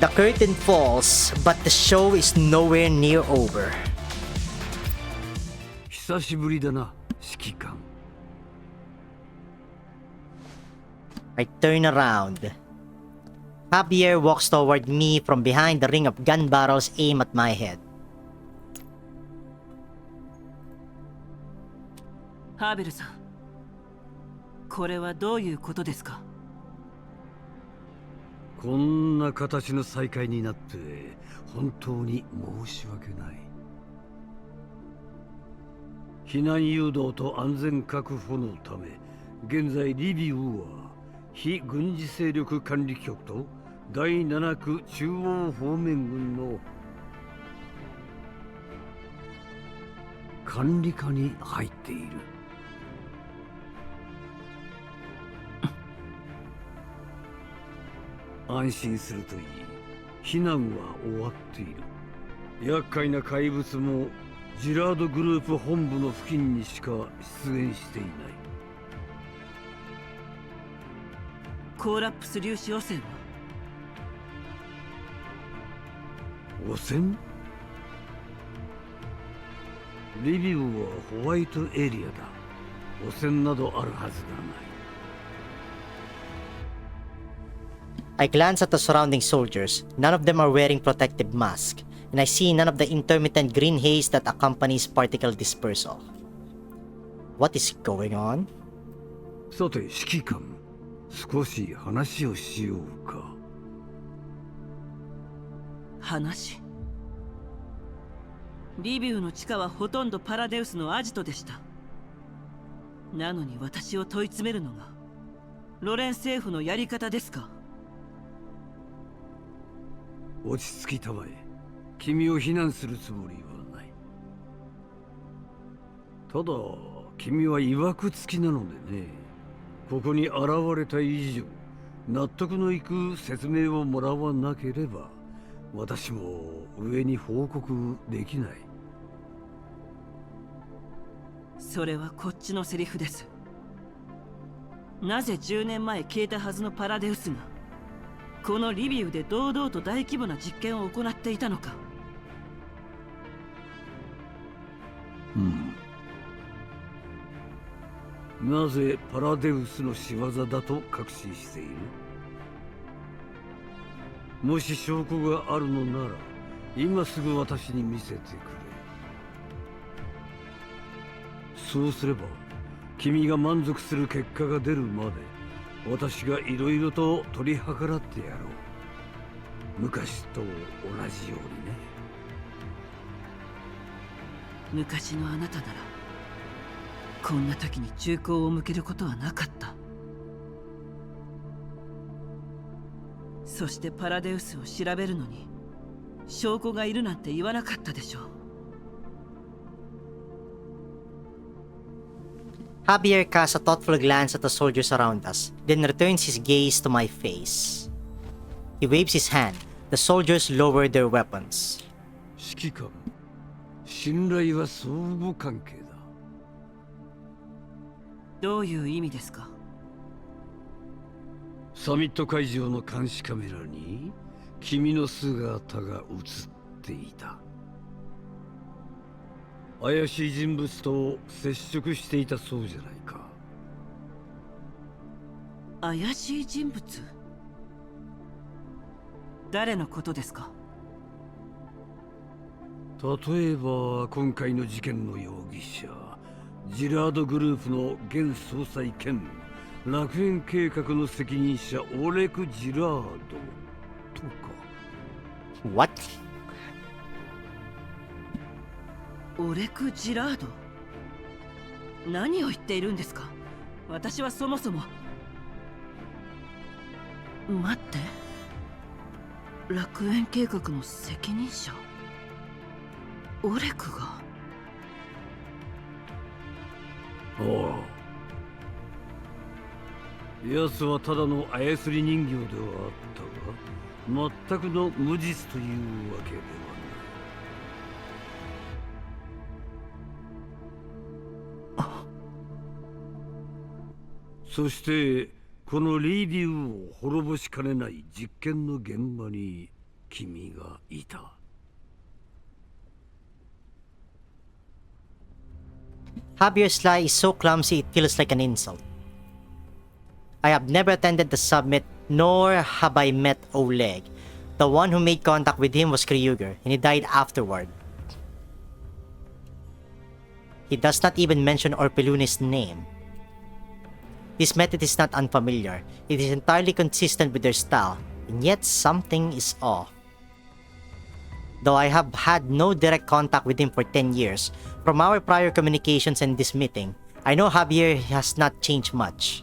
The curtain falls, but the show is nowhere near over. 久しぶりだな、指揮官。I turn around. Havier walks toward me from behind the ring of gun barrels aimed at my head. ハーベルさん、これはどういうことですか？こんな形の再会になって本当に申し訳ない。避難誘導と安全確保のため、現在リビウは非軍事勢力管理局と第7区中央方面軍の管理下に入っている。安心するといい。避難は終わっている。厄介な怪物もジラードグループ本部の付近にしか出現していない。コーラップス粒子汚染は？汚染？リビウはホワイトエリアだ。汚染などあるはずがない。I glance at the surrounding soldiers. None of them are wearing protective masks, and I see none of the intermittent green haze that accompanies particle dispersal. What is going on? さて、指揮官、少し話をしようか。話？リビウの地下はほとんどパラデウスのアジトでした。なのに私を問い詰めるのがロレン政府のやり方ですか？落ち着きたまえ。君を非難するつもりはない。ただ君はいわくつきなのでね。ここに現れた以上、納得のいく説明をもらわなければ私も上に報告できない。それはこっちのセリフです。なぜ10年前消えたはずのパラデウスがこのリビウで堂々と大規模な実験を行っていたのか。なぜパラデウスの仕業だと確信している？もし証拠があるのなら今すぐ私に見せてくれ。そうすれば君が満足する結果が出るまで私がいろいろと取り計らってやろう。昔と同じようにね。昔のあなたならこんな時に銃口を向けることはなかった。そしてパラデウスを調べるのに証拠がいるなんて言わなかったでしょう。Havier casts a thoughtful glance at the soldiers around us, then returns his gaze to my face. He waves his hand. The soldiers lower their weapons. 指揮官、信頼は相互関係だ。どういう意味ですか？サミット会場の監視カメラに君の姿が映っていた。怪しい人物と接触していたそうじゃないか。怪しい人物？誰のことですか？例えば今回の事件の容疑者、ジラードグループの現総裁兼楽園計画の責任者オレク・ジラードとか。 What? オレク・ジラード？何を言っているんですか？私はそもそも。待って、楽園計画の責任者オレクが？ああ、奴はただの操り人形ではあったが、全くの無実というわけではない。そしてこのリビウを滅ぼしかねない実験の現場に君がいた。Javier's lie is so clumsy it feels like an insult. I have never attended the summit, nor have I met Oleg. The one who made contact with him was Kryuger, and he died afterward. He does not even mention Orpelune's name. This method is not unfamiliar. It is entirely consistent with their style, and yet something is off. Though I have had no direct contact with him for 10 years, from our prior communications and this meeting, I know Havier has not changed much.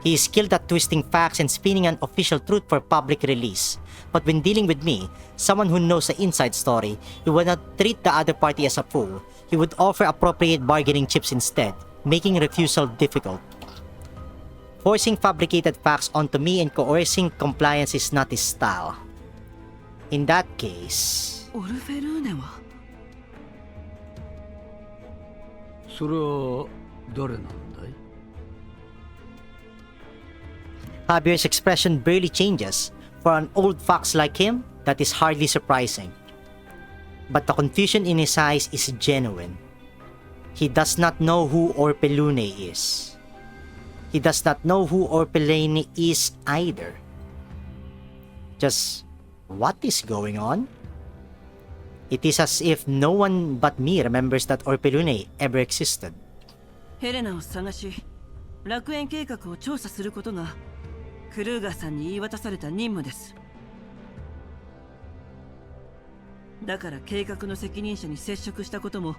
He is skilled at twisting facts and spinning an official truth for public release. But when dealing with me, someone who knows the inside story, he would not treat the other party as a fool. He would offer appropriate bargaining chips instead, making refusal difficult. Forcing fabricated facts onto me and coercing compliance is not his style. In that case... オルフェルーネはそれは誰なんだい？ Javier's expression barely changes. For an old fox like him, that is hardly surprising. But the confusion in his eyes is genuine. He does not know who Orpelune is. He does not know who Orpelune is either. Just, what is going on? It is as if no one but me remembers that Orpelune ever existed. ヘレナを探し、楽園計画を調査することがクルーガーさんに言い渡された任務です。だから計画の責任者に接触したことも、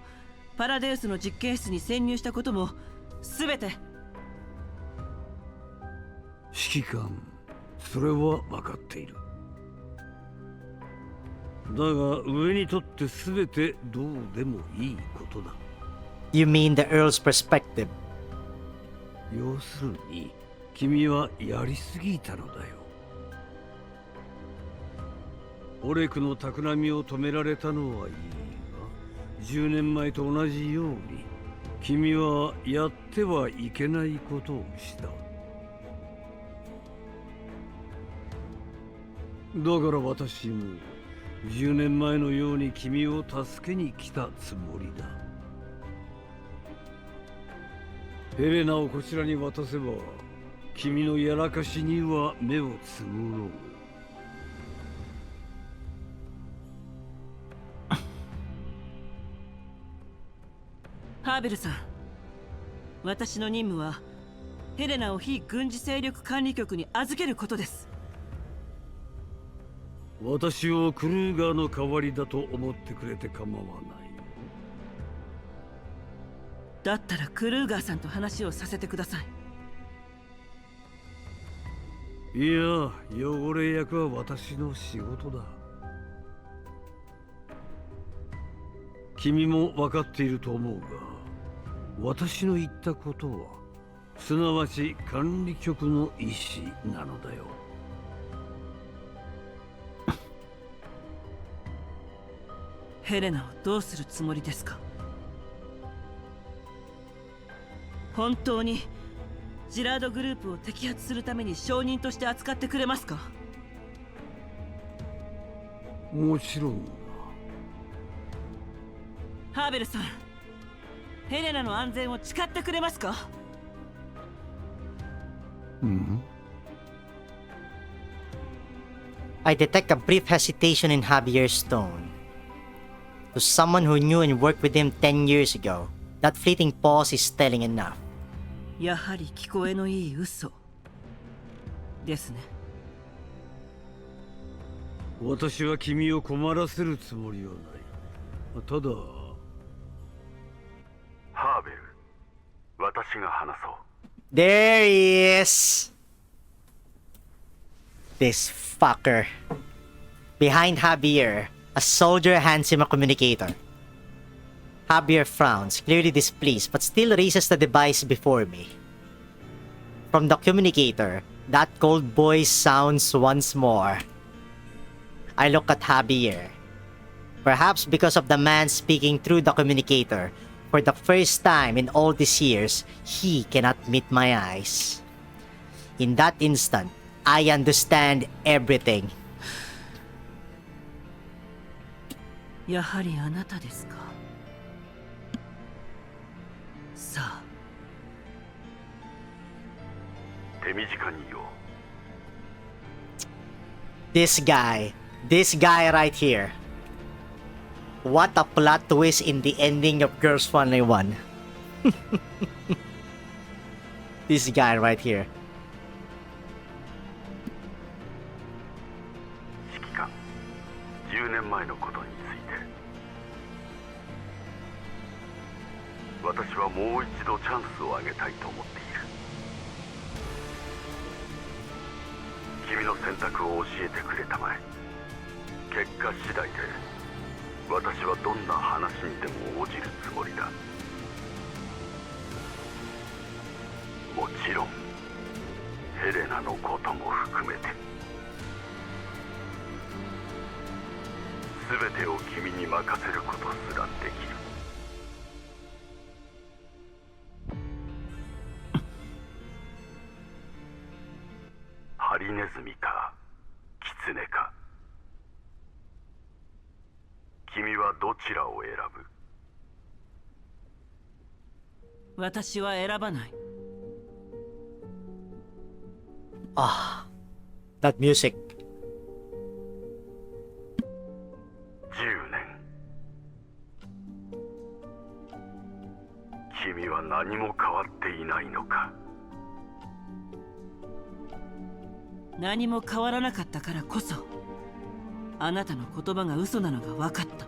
パラデウスの実験室に潜入したことも、すべて。指揮官、それは分かっている。だが上にとって全てどうでもいいことだ。You mean the Earl's perspective? 要するに君はやりすぎたのだよ。オレクの企みを止められたのはいいが、10年前と同じように君はやってはいけないことをした。だから私も10年前のように君を助けに来たつもりだ。ヘレナをこちらに渡せば、君のやらかしには目をつむろう。ハーベルさん、私の任務はヘレナを非軍事勢力管理局に預けることです。私をクルーガーの代わりだと思ってくれて構わない。だったらクルーガーさんと話をさせてください。いや、汚れ役は私の仕事だ。君も分かっていると思うが、私の言ったことはすなわち管理局の意思なのだよ。ヘレナをどうするつもりですか？本当にジラードグループを摘発するために証人として扱ってくれますか？もちろんだ。ハーベルさん、ヘレナの安全を誓ってくれますか？I detect a brief hesitation in Javier's tone. To someone who knew and worked with him 10 years ago, that fleeting pause is telling enough. やはり聞こえのいい嘘ですね。私は君を困らせるつもりはない。ただ、ハーベル、私が話そう。There he is! This fucker. Behind Havier, a soldier hands him a communicator. Havier frowns, clearly displeased, but still raises the device before me. From the communicator, that cold voice sounds once more. I look at Havier. Perhaps because of the man speaking through the communicator, for the first time in all these years, he cannot meet my eyes. In that instant, I understand everything. やはりあなたですか。さあ、手短に言おう。 This guy right here. What a plot twist in the ending of Girls Frontline 1. This guy right here. 指揮官、10年前のことについて、私はもう一度チャンスをあげたいと思っている。君の選択を教えてくれたまえ。結果次第で私はどんな話にでも応じるつもりだ。もちろんヘレナのことも含めて。全てを君に任せることすらできる。ハリネズミかキツネか、君はどちらを選ぶ？私は選ばない。Ah, that music. 10年。君は何も変わっていないのか？何も変わらなかったからこそ、あなたの言葉が嘘なのが分かった。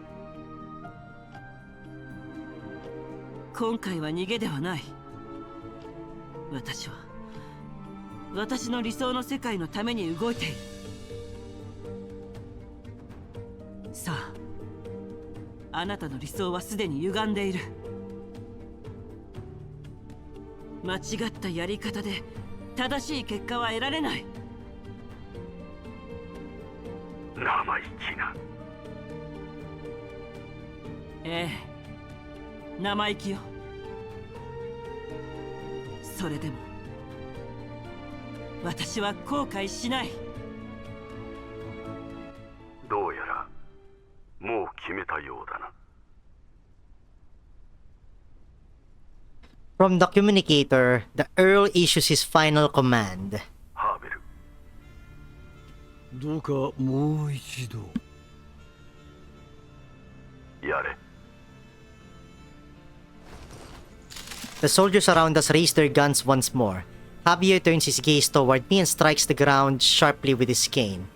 今回は逃げではない。私は私の理想の世界のために動いている。さあ、あなたの理想はすでに歪んでいる。間違ったやり方で正しい結果は得られない。生意気な。ええ、生意気よ。それでも私は後悔しない。どうやらもう決めたようだな。From the communicator, the Earl issues his final command. ハーベル、どうかもう一度。やれ。 The soldiers around us raise their guns once more. Havier turns his gaze toward me and strikes the ground sharply with his cane.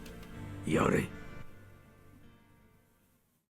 やれ。